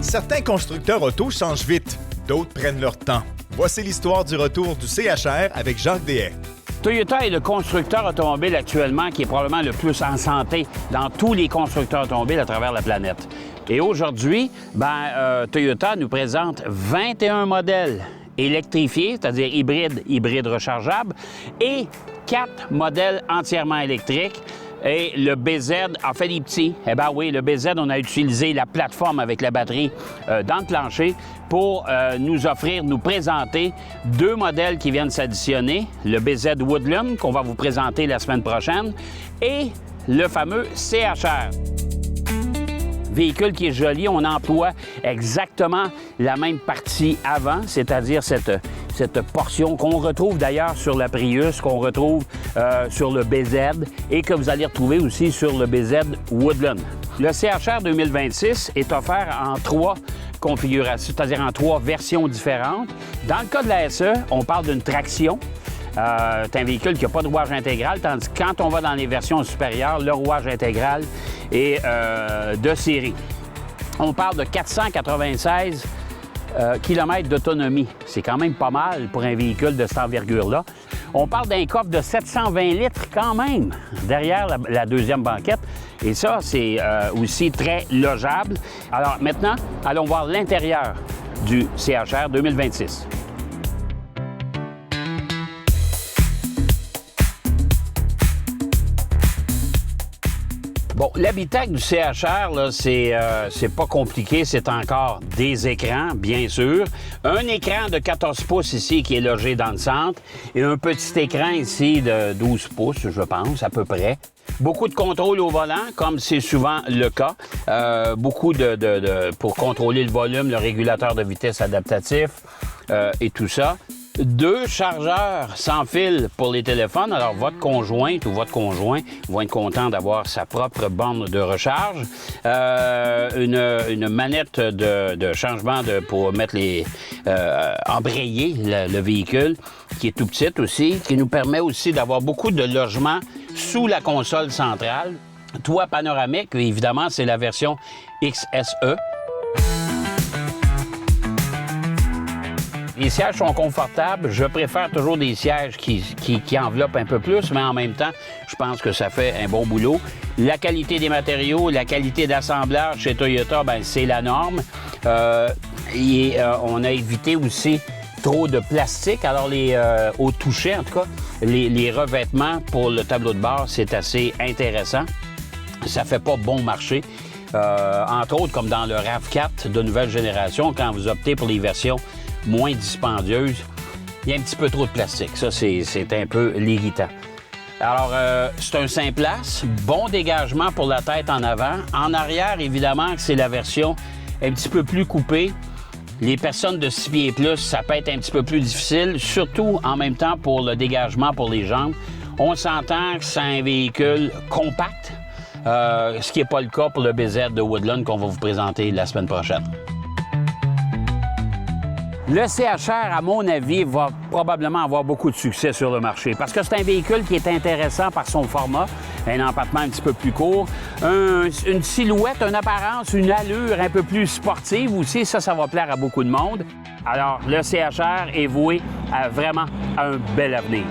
Certains constructeurs auto changent vite, d'autres prennent leur temps. Voici l'histoire du retour du CHR avec Jacques Deshaies. Toyota est le constructeur automobile actuellement qui est probablement le plus en santé dans tous les constructeurs automobiles à travers la planète. Et aujourd'hui, Toyota nous présente 21 modèles électrifiés, c'est-à-dire hybrides rechargeables, et 4 modèles entièrement électriques. Et le BZ a fait des petits. Eh bien oui, le BZ, on a utilisé la plateforme avec la batterie dans le plancher pour nous présenter 2 modèles qui viennent s'additionner. Le BZ Woodland, qu'on va vous présenter la semaine prochaine, et le fameux CHR. Véhicule qui est joli, on emploie exactement la même partie avant, c'est-à-dire cette portion qu'on retrouve d'ailleurs sur la Prius, qu'on retrouve sur le BZ et que vous allez retrouver aussi sur le BZ Woodland. Le CHR 2026 est offert en 3 configurations, c'est-à-dire en 3 versions différentes. Dans le cas de la SE, on parle d'une traction. C'est un véhicule qui n'a pas de rouage intégral, tandis que quand on va dans les versions supérieures, le rouage intégral est de série. On parle de 496 km d'autonomie. C'est quand même pas mal pour un véhicule de cette envergure-là. On parle d'un coffre de 720 litres quand même derrière la deuxième banquette. Et ça, c'est aussi très logeable. Alors maintenant, allons voir l'intérieur du CHR 2026. Bon, l'habitacle du CHR, là, c'est pas compliqué, c'est encore des écrans, bien sûr. Un écran de 14 pouces ici qui est logé dans le centre et un petit écran ici de 12 pouces, je pense, à peu près. Beaucoup de contrôle au volant, comme c'est souvent le cas. Beaucoup pour contrôler le volume, le régulateur de vitesse adaptatif et tout ça. 2 chargeurs sans fil pour les téléphones. Alors, votre conjointe ou votre conjoint va être content d'avoir sa propre borne de recharge. Une manette de changement pour mettre embrayer le véhicule, qui est tout petite aussi, qui nous permet aussi d'avoir beaucoup de logements sous la console centrale. Toit panoramique, évidemment, c'est la version XSE. Les sièges sont confortables. Je préfère toujours des sièges qui enveloppent un peu plus, mais en même temps, je pense que ça fait un bon boulot. La qualité des matériaux, la qualité d'assemblage chez Toyota, c'est la norme. On a évité aussi trop de plastique. Alors, au toucher, en tout cas, les revêtements pour le tableau de bord, c'est assez intéressant. Ça fait pas bon marché. Entre autres, comme dans le RAV4 de nouvelle génération, quand vous optez pour les versions moins dispendieuse, il y a un petit peu trop de plastique. Ça, c'est un peu irritant. Alors, c'est un 5 places, bon dégagement pour la tête en avant. En arrière, évidemment, c'est la version un petit peu plus coupée. Les personnes de 6 pieds et plus, ça peut être un petit peu plus difficile, surtout en même temps pour le dégagement pour les jambes. On s'entend que c'est un véhicule compact, ce qui n'est pas le cas pour le BZ de Woodland qu'on va vous présenter la semaine prochaine. Le CHR, à mon avis, va probablement avoir beaucoup de succès sur le marché parce que c'est un véhicule qui est intéressant par son format, un empattement un petit peu plus court, une silhouette, une apparence, une allure un peu plus sportive aussi. Ça va plaire à beaucoup de monde. Alors, le CHR est voué vraiment à un bel avenir.